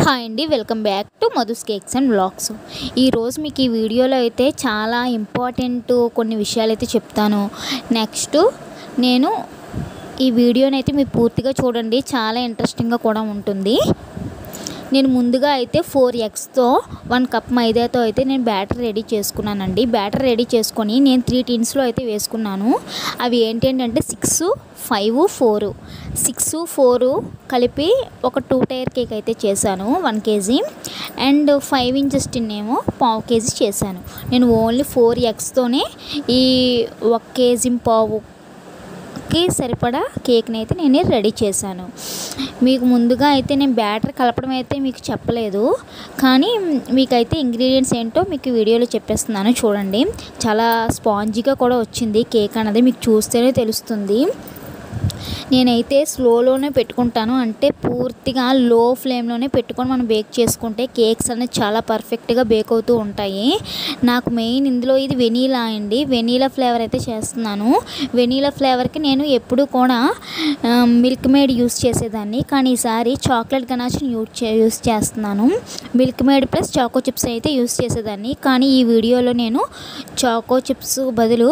Hi అండి, welcome back to Madhu's cakes and vlogs. ఈరోజు మీకు ఈ వీడియోలో అయితే చాలా ఇంపార్టెంట్ కొన్ని విషయాలు అయితే చెప్తాను. నెక్స్ట్ నేను ఈ వీడియోని అయితే మీరు పూర్తిగా చూడండి, చాలా ఇంట్రెస్టింగ్గా కూడా ఉంటుంది. నేను ముందుగా అయితే 4 eggsతో 1 కప్ మైదాతో అయితే నేను బ్యాటర్ రెడీ చేసుకున్నానండి. బ్యాటర్ రెడీ చేసుకొని నేను 3 టిన్స్లో అయితే వేసుకున్నాను. అవి ఏంటంటే 6, 5, 4 6, 4 కలిపి ఒక 2 టైర్ కేక్ అయితే చేశాను 1 kg. అండ్ 5 inches టిన్ ఏమో 1/2 kg చేశాను. నేను ఓన్లీ 4 eggsతోనే ఈ 1 kg కి సరిపడా కేక్ని అయితే నేను రెడీ చేశాను. మీకు ముందుగా అయితే నేను బ్యాటర్ కలపడం అయితే మీకు చెప్పలేదు, కానీ మీకైతే ఇంగ్రీడియంట్స్ ఏంటో మీకు వీడియోలో చెప్పేస్తున్నాను. చూడండి, చాలా స్పాంజీగా కూడా వచ్చింది కేక్ అన్నది మీకు చూస్తేనే తెలుస్తుంది. నేనైతే స్లోలోనే పెట్టుకుంటాను, అంటే పూర్తిగా లో ఫ్లేమ్లోనే పెట్టుకొని మనం బేక్ చేసుకుంటే కేక్స్ అనేది చాలా పర్ఫెక్ట్గా బేక్ అవుతూ ఉంటాయి. నాకు మెయిన్ ఇందులో ఇది వెనీలా అండి, వెనీలా ఫ్లేవర్ అయితే చేస్తున్నాను. వెనీలా ఫ్లేవర్కి నేను ఎప్పుడు కూడా మిల్క్ మేడ్ యూస్ చేసేదాన్ని, కానీ ఈసారి చాక్లెట్ గనాష్ని యూస్ చేస్తున్నాను. Milkmaid plus choco chips అయితే యూస్ చేసేదాన్ని, కానీ ఈ వీడియోలో నేను చాకో చిప్స్ బదులు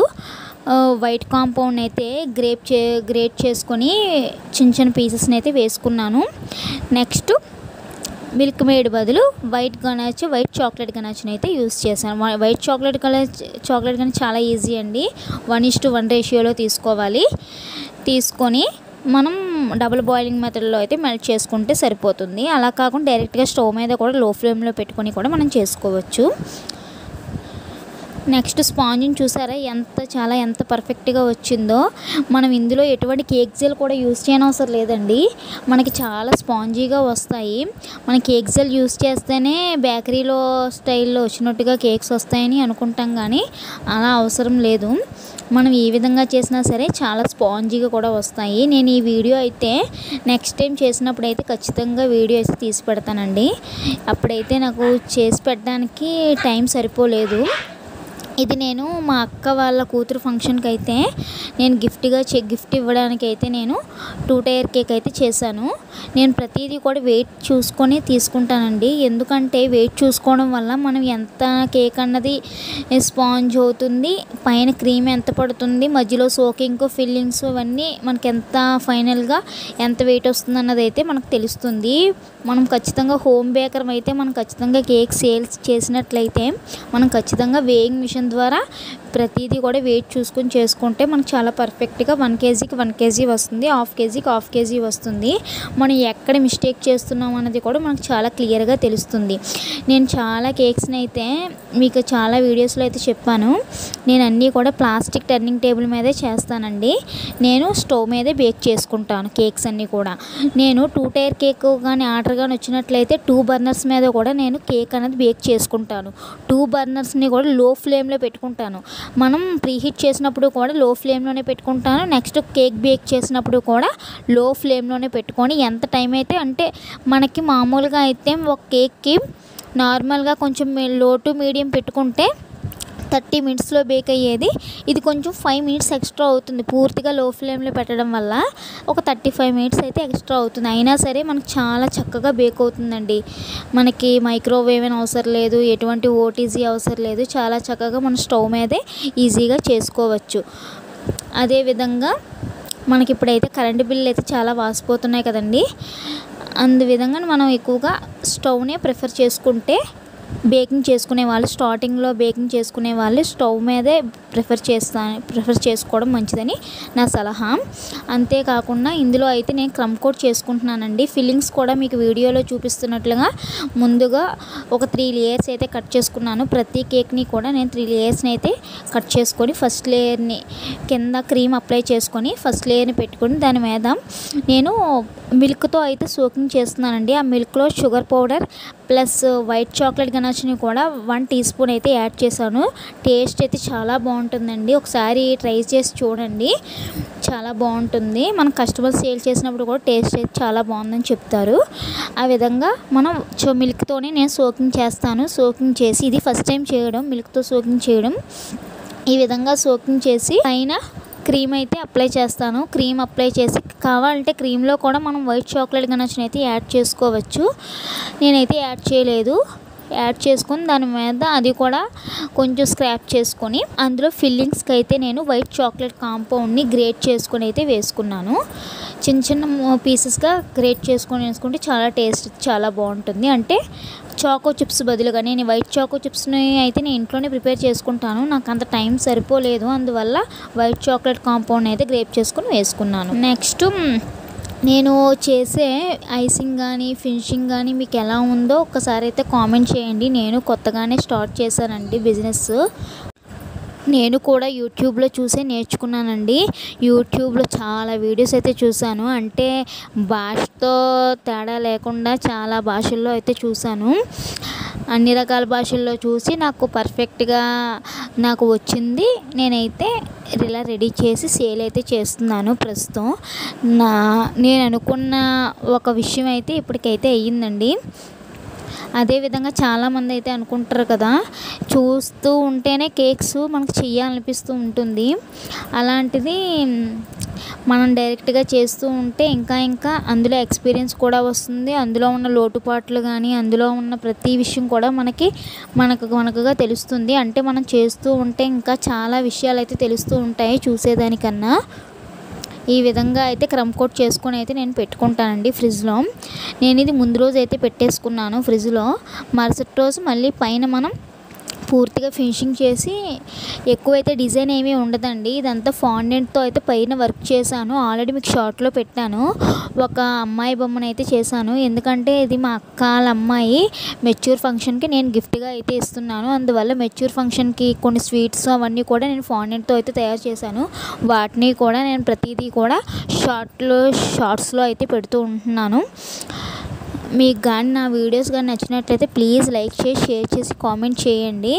వైట్ కాంపౌండ్ అయితే గ్రేట్ చేసుకొని చిన్న పీసెస్ని అయితే వేసుకున్నాను. నెక్స్ట్ మిల్క్ మేడ్ బదులు వైట్ చాక్లెట్ గనాచ్ని అయితే యూస్ చేశాను. వైట్ చాక్లెట్ గనాచ్ చాలా ఈజీ అండి. 1:1 రేషియోలో తీసుకోవాలి. తీసుకొని మనం డబుల్ బాయిలింగ్ మెథడ్లో అయితే మెల్ట్ చేసుకుంటే సరిపోతుంది. అలా కాకుండా డైరెక్ట్గా స్టవ్ మీద కూడా లో ఫ్లేమ్లో పెట్టుకొని కూడా మనం చేసుకోవచ్చు. నెక్స్ట్ స్పాంజిని చూసారా ఎంత పర్ఫెక్ట్గా వచ్చిందో. మనం ఇందులో ఎటువంటి కేక్ జెల్ కూడా యూస్ చేయనవసరం లేదండి, మనకి చాలా స్పాంజీగా వస్తాయి. మన కేక్ జెల్ యూస్ చేస్తేనే బేకరీలో స్టైల్లో వచ్చినట్టుగా కేక్స్ వస్తాయని అనుకుంటాం, కానీ అలా అవసరం లేదు. మనం ఏ విధంగా చేసినా సరే చాలా స్పాంజీగా కూడా వస్తాయి. నేను ఈ వీడియో అయితే నెక్స్ట్ టైం చేసినప్పుడు అయితే ఖచ్చితంగా వీడియో అయితే తీసి పెడతానండి. అప్పుడైతే నాకు చేసి పెట్టడానికి టైం సరిపోలేదు. ఇది నేను మా అక్క వాళ్ళ కూతురు ఫంక్షన్కి అయితే నేను గిఫ్ట్ ఇవ్వడానికి అయితే నేను 2 టైర్ కేక్ అయితే చేశాను. నేను ప్రతిదీ కూడా వెయిట్ చూసుకొని తీసుకుంటానండి, ఎందుకంటే వెయిట్ చూసుకోవడం వల్ల మనం ఎంత కేక్ అన్నది స్పాంజ్ అవుతుంది, పైన క్రీమ్ ఎంత పడుతుంది, మధ్యలో సోకింగ్ ఫిల్లింగ్స్ ఇవన్నీ మనకి ఫైనల్గా ఎంత వెయిట్ వస్తుంది అన్నది అయితే మనకు తెలుస్తుంది. మనం ఖచ్చితంగా హోమ్ బేకర్ అయితే మనం ఖచ్చితంగా కేక్ సేల్స్ చేసినట్లయితే మనం ఖచ్చితంగా వేయింగ్ మిషన్ ద్వారా ప్రతిదీ కూడా వెయిట్ చూసుకొని చేసుకుంటే మనకు చాలా పర్ఫెక్ట్గా 1 kgకి 1 kg వస్తుంది, 1/2 kgకి 1/2 kg వస్తుంది. మనం ఎక్కడ మిస్టేక్ చేస్తున్నాం అన్నది కూడా మనకు చాలా క్లియర్గా తెలుస్తుంది. నేను చాలా కేక్స్ని అయితే మీకు చాలా వీడియోస్లో అయితే చెప్పాను. నేను అన్నీ కూడా ప్లాస్టిక్ టర్నింగ్ టేబుల్ మీదే చేస్తానండి. నేను స్టవ్ మీదే బేక్ చేసుకుంటాను కేక్స్ అన్నీ కూడా. నేను 2 టైర్ కేక్ కానీ ఆర్డర్ కానీ వచ్చినట్లయితే 2 బర్నర్స్ మీద కూడా నేను కేక్ అనేది బేక్ చేసుకుంటాను. 2 బర్నర్స్ని కూడా లో ఫ్లేమ్లో పెట్టుకుంటాను. మనం ప్రీహీట్ చేసినప్పుడు కూడా లో ఫ్లేమ్లోనే పెట్టుకుంటాను. నెక్స్ట్ కేక్ బేక్ చేసినప్పుడు కూడా లో ఫ్లేమ్లోనే పెట్టుకొని ఎంత టైం అయితే అంటే మనకి మామూలుగా అయితే ఒక కేక్కి నార్మల్గా కొంచెం లో టు మీడియం పెట్టుకుంటే 30 minutesలో బేక్ అయ్యేది, ఇది కొంచెం 5 minutes ఎక్స్ట్రా అవుతుంది. పూర్తిగా లో ఫ్లేమ్లో పెట్టడం వల్ల ఒక 35 minutes అయితే ఎక్స్ట్రా అవుతుంది. అయినా సరే మనకు చాలా చక్కగా బేక్ అవుతుందండి. మనకి మైక్రోవేవ్ అని అవసరం లేదు, ఎటువంటి ఓటీజీ అవసరం లేదు. చాలా చక్కగా మనం స్టవ్ మీదే ఈజీగా చేసుకోవచ్చు. అదేవిధంగా మనకి ఇప్పుడైతే కరెంటు బిల్లు అయితే చాలా వాసిపోతున్నాయి కదండి, అందువిధంగా మనం ఎక్కువగా స్టవ్నే ప్రిఫర్ చేసుకుంటే స్టార్టింగ్లో బేకింగ్ చేసుకునే వాళ్ళు స్టవ్ మీదే ప్రిఫర్ చేసుకోవడం మంచిదని నా సలహా. అంతేకాకుండా ఇందులో అయితే నేను క్రమ్ కోట్ చేసుకుంటున్నానండి. ఫిల్లింగ్స్ కూడా మీకు వీడియోలో చూపిస్తున్నట్లుగా ముందుగా ఒక 3 లేయర్స్ అయితే కట్ చేసుకున్నాను. ప్రతి కేక్ని కూడా నేను 3 లేయర్స్ని అయితే కట్ చేసుకొని ఫస్ట్ లేయర్ని కింద క్రీమ్ అప్లై చేసుకొని ఫస్ట్ లేయర్ని పెట్టుకొని దాని మీద నేను మిల్క్తో అయితే సోకింగ్ చేస్తున్నానండి. ఆ మిల్క్లో sugar powder plus white chocolate గనాచ్ని కూడా 1 teaspoon అయితే యాడ్ చేశాను. టేస్ట్ అయితే చాలా బాగుంటుందండి, ఒకసారి ట్రై చేసి చూడండి, చాలా బాగుంటుంది. మనం కస్టమర్స్ సేల్ చేసినప్పుడు కూడా టేస్ట్ అయితే చాలా బాగుందని చెప్తారు. ఆ విధంగా మనం మిల్క్తోనే నేను సోకింగ్ చేస్తాను. సోకింగ్ చేసి ఇది ఫస్ట్ టైం చేయడం, మిల్క్తో సోకింగ్ చేయడం. ఈ విధంగా సోకింగ్ చేసి పైన క్రీమ్ అయితే అప్లై చేస్తాను. క్రీమ్ అప్లై చేసి కావాలంటే క్రీమ్లో కూడా మనం వైట్ చాక్లెట్ గనాచ్ అయితే యాడ్ చేసుకోవచ్చు. నేనైతే యాడ్ చేయలేదు. యాడ్ చేసుకొని దాని మీద అది కూడా కొంచెం స్క్రాప్ చేసుకొని అందులో ఫిల్లింగ్స్కి అయితే నేను వైట్ చాక్లెట్ కాంపౌండ్ని గ్రేట్ చేసుకొని అయితే వేసుకున్నాను. చిన్న చిన్న పీసెస్గా గ్రేట్ చేసుకొని వేసుకుంటే చాలా టేస్ట్ చాలా బాగుంటుంది. అంటే చాకో చిప్స్ బదులుగా నేను వైట్ చాకో చిప్స్ని అయితే నేను ఇంట్లోనే ప్రిపేర్ చేసుకుంటాను. నాకు అంత టైం సరిపోలేదు, అందువల్ల వైట్ చాక్లెట్ కాంపౌండ్ అయితే గ్రేప్ చేసుకొని వేసుకున్నాను. నెక్స్ట్ నేను చేసే ఐసింగ్ కానీ ఫినిషింగ్ కానీ మీకు ఎలా ఉందో ఒక్కసారి అయితే కామెంట్ చేయండి. నేను కొత్తగానే స్టార్ట్ చేశానండి బిజినెస్. నేను కూడా యూట్యూబ్లో చూసే నేర్చుకున్నానండి. యూట్యూబ్లో చాలా వీడియోస్ అయితే చూశాను. అంటే భాషతో తేడా లేకుండా చాలా భాషల్లో అయితే చూశాను. అన్ని రకాల భాషల్లో చూసి నాకు పర్ఫెక్ట్గా నాకు వచ్చింది. నేనైతే ఇలా రెడీ చేసి సేల్ అయితే చేస్తున్నాను ప్రస్తుతం. నేను అనుకున్న ఒక విషయం అయితే ఇప్పటికైతే అయ్యిందండి. అదేవిధంగా చాలామంది అయితే అనుకుంటారు కదా, చూస్తూ ఉంటేనే కేక్స్ మనకు చెయ్యాలనిపిస్తూ ఉంటుంది. అలాంటిది మనం డైరెక్ట్గా చేస్తూ ఉంటే ఇంకా అందులో ఎక్స్పీరియన్స్ కూడా వస్తుంది. అందులో ఉన్న లోటుపాట్లు కానీ అందులో ఉన్న ప్రతి విషయం కూడా మనకుగా తెలుస్తుంది. అంటే మనం చేస్తూ ఉంటే ఇంకా చాలా విషయాలు అయితే తెలుస్తూ ఉంటాయి చూసేదానికన్నా. ఈ విధంగా అయితే క్రమ్ కోట్ చేసుకొని అయితే నేను పెట్టుకుంటానండి ఫ్రిడ్జ్లో. నేను ఇది ముందు రోజు అయితే పెట్టేసుకున్నాను ఫ్రిడ్జ్లో. మరుసటి రోజు మళ్ళీ పైన మనం పూర్తిగా ఫినిషింగ్ చేసి ఎక్కువైతే డిజైన్ ఏమీ ఉండదండి. ఇదంతా ఫాండెంట్తో అయితే పైన వర్క్ చేశాను. ఆల్రెడీ మీకు షార్ట్లో పెట్టాను. ఒక అమ్మాయి బొమ్మను అయితే చేశాను. ఎందుకంటే ఇది మా అక్క వాళ్ళ అమ్మాయి మెచ్యూర్ ఫంక్షన్కి నేను గిఫ్ట్గా అయితే ఇస్తున్నాను. అందువల్ల మెచ్యూర్ ఫంక్షన్కి కొన్ని స్వీట్స్ అవన్నీ కూడా నేను ఫాండెంట్తో అయితే తయారు చేశాను. వాటిని కూడా నేను ప్రతిదీ కూడా షార్ట్స్లో అయితే పెడుతూ ఉంటున్నాను. మీకు కానీ నా వీడియోస్ కానీ నచ్చినట్లయితే ప్లీజ్ లైక్ చేసి షేర్ చేసి కామెంట్ చేయండి.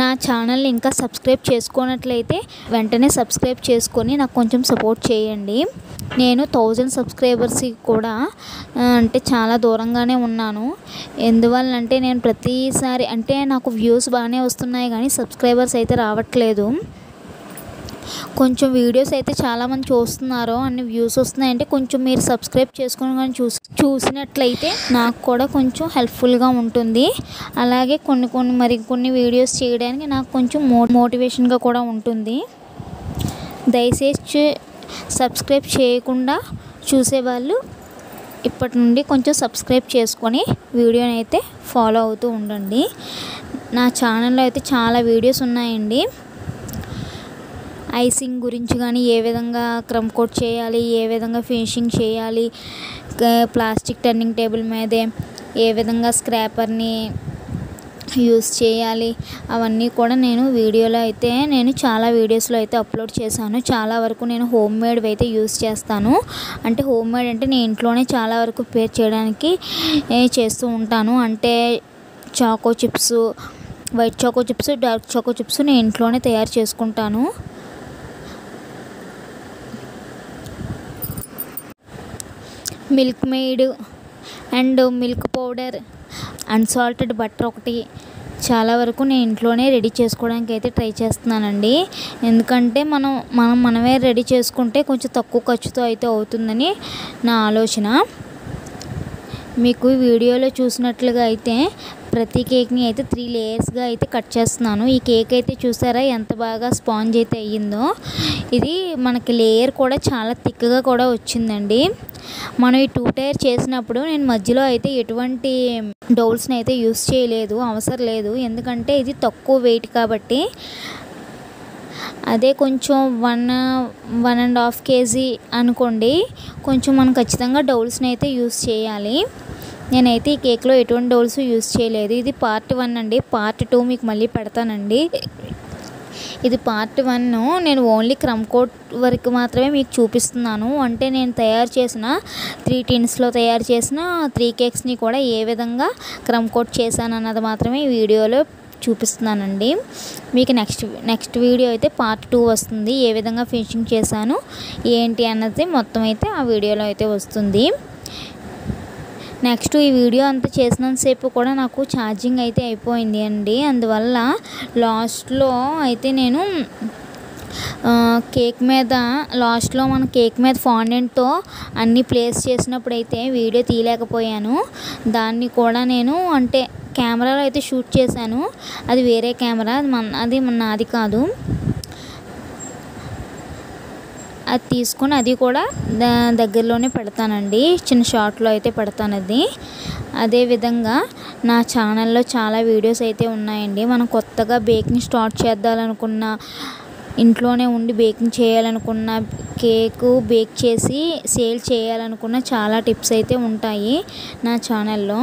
నా ఛానల్ని ఇంకా సబ్స్క్రైబ్ చేసుకోనట్లయితే వెంటనే సబ్స్క్రైబ్ చేసుకొని నాకు కొంచెం సపోర్ట్ చేయండి. నేను 1000 సబ్స్క్రైబర్స్కి కూడా అంటే చాలా దూరంగానే ఉన్నాను. ఎందువల్లంటే నేను ప్రతిసారి అంటే నాకు వ్యూస్ బాగానే వస్తున్నాయి కానీ సబ్స్క్రైబర్స్ అయితే రావట్లేదు. కొంచెం వీడియోస్ అయితే చాలామంది చూస్తున్నారు, అన్ని వ్యూస్ వస్తున్నాయంటే కొంచెం మీరు సబ్స్క్రైబ్ చేసుకుని కానీ చూసినట్లయితే నాకు కూడా కొంచెం హెల్ప్ఫుల్గా ఉంటుంది. అలాగే కొన్ని వీడియోస్ చేయడానికి నాకు కొంచెం మోటివేషన్గా కూడా ఉంటుంది. దయచేసి సబ్స్క్రైబ్ చేయకుండా చూసేవాళ్ళు ఇప్పటి నుండి కొంచెం సబ్స్క్రైబ్ చేసుకొని వీడియోని అయితే ఫాలో అవుతూ ఉండండి. నా ఛానల్లో అయితే చాలా వీడియోస్ ఉన్నాయండి. ఐసింగ్ గురించి కానీ ఏ విధంగా క్రమ్ కోట్ చేయాలి, ఏ విధంగా ఫినిషింగ్ చేయాలి, ప్లాస్టిక్ టర్నింగ్ టేబుల్ మీదే ఏ విధంగా స్క్రాపర్ని యూస్ చేయాలి, అవన్నీ కూడా నేను చాలా వీడియోస్లో అయితే అప్లోడ్ చేశాను. చాలా వరకు నేను హోమ్ మేడ్ అయితే యూస్ చేస్తాను. అంటే హోమ్ మేడ్ అంటే నేను ఇంట్లోనే చాలా వరకు ప్రిపేర్ చేయడానికి చేస్తూ ఉంటాను. అంటే choco chips, white choco chips, dark choco chips నేను ఇంట్లోనే తయారు చేసుకుంటాను. Milkmaid and milk powder, unsalted butter ఒకటి చాలా వరకు నేను ఇంట్లోనే రెడీ చేసుకోవడానికి అయితే ట్రై చేస్తున్నానండి. ఎందుకంటే మనమే రెడీ చేసుకుంటే కొంచెం తక్కువ ఖర్చుతో అయితే అవుతుందని నా ఆలోచన. మీకు వీడియోలో చూసినట్లుగా అయితే ప్రతి కేక్ని అయితే 3 లేయర్స్గా అయితే కట్ చేస్తున్నాను. ఈ కేక్ అయితే చూసారా ఎంత బాగా స్పాంజ్ అయితే అయ్యిందో. ఇది మనకి లేయర్ కూడా చాలా థిక్గా కూడా వచ్చిందండి. మనం ఈ 2 టైర్ చేసినప్పుడు నేను మధ్యలో అయితే ఎటువంటి డౌల్స్ని అయితే యూస్ చేయలేదు, అవసరం లేదు. ఎందుకంటే ఇది తక్కువ వెయిట్ కాబట్టి. అదే కొంచెం 1.5 kg అనుకోండి, కొంచెం మనం ఖచ్చితంగా డౌల్స్ని అయితే యూస్ చేయాలి. నేనైతే ఈ కేక్లో ఎటువంటి డౌల్స్ యూస్ చేయలేదు. ఇది పార్ట్ 1 అండి. పార్ట్ 2 మీకు మళ్ళీ పెడతానండి. ఇది పార్ట్ 1. నేను ఓన్లీ క్రమ్ కోట్ వరకు మాత్రమే మీకు చూపిస్తున్నాను. అంటే నేను తయారు చేసిన 3 టిన్స్లో తయారు చేసిన 3 కేక్స్ని కూడా ఏ విధంగా క్రమ్ కోట్ చేశాను అన్నది మాత్రమే ఈ వీడియోలో చూపిస్తున్నానండి. మీకు నెక్స్ట్ వీడియో అయితే పార్ట్ 2 వస్తుంది. ఏ విధంగా ఫినిషింగ్ చేశాను ఏంటి అన్నది మొత్తం అయితే ఆ వీడియోలో అయితే వస్తుంది. నెక్స్ట్ ఈ వీడియో అంతా చేసినంతసేపు కూడా నాకు ఛార్జింగ్ అయితే అయిపోయింది అండి. అందువల్ల లాస్ట్లో అయితే నేను కేక్ మీద లాస్ట్లో మనం కేక్ మీద ఫాండెంట్తో అన్నీ ప్లేస్ చేసినప్పుడైతే వీడియో తీయలేకపోయాను. దాన్ని కూడా నేను అంటే కెమెరాలో అయితే షూట్ చేశాను. అది వేరే కెమెరా, అది నాది కాదు. అది తీసుకొని అది కూడా దగ్గరలోనే పెడతానండి. చిన్న షార్ట్లో అయితే పెడతాను అది. అదేవిధంగా నా ఛానల్లో చాలా వీడియోస్ అయితే ఉన్నాయండి. మనం కొత్తగా బేకింగ్ స్టార్ట్ చేద్దామనుకున్న, ఇంట్లోనే ఉండి బేకింగ్ చేయాలనుకున్న, కేకు బేక్ చేసి సేల్ చేయాలనుకున్న చాలా టిప్స్ అయితే ఉంటాయి నా ఛానల్లో.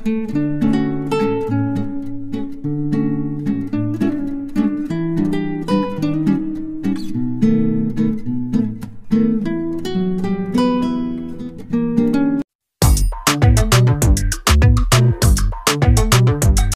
Thank you.